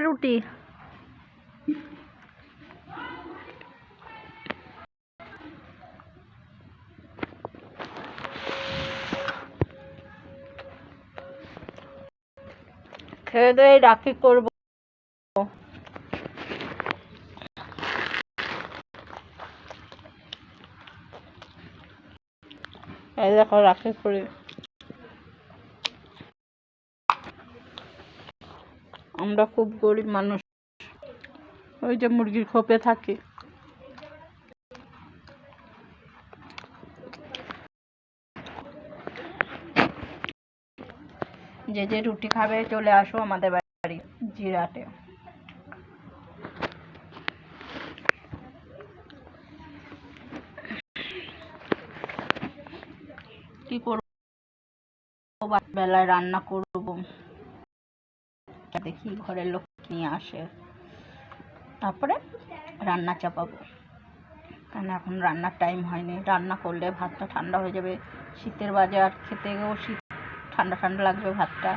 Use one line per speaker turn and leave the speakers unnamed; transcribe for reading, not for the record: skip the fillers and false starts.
রুটি খেয়ে দিয়ে রাখি করবো। এই দেখো রাখি করি। আমরা খুব গরিব মানুষ, ওই যে মুরগির খোপে থাকি। যে যে রুটি খাবে চলে আসো আমাদের বাড়ি জিরাটে। কি করবো, বেলায় রান্না করবো, দেখি ঘরের লোক নিয়ে আসে, তারপরে রান্না চাপাবো। কারণ এখন রান্নার টাইম হয়নি, রান্না করলে ভাতটা ঠান্ডা হয়ে যাবে। শীতের বাজার খেতে গেলেও শীত ঠান্ডা ঠান্ডা লাগবে ভাতটা।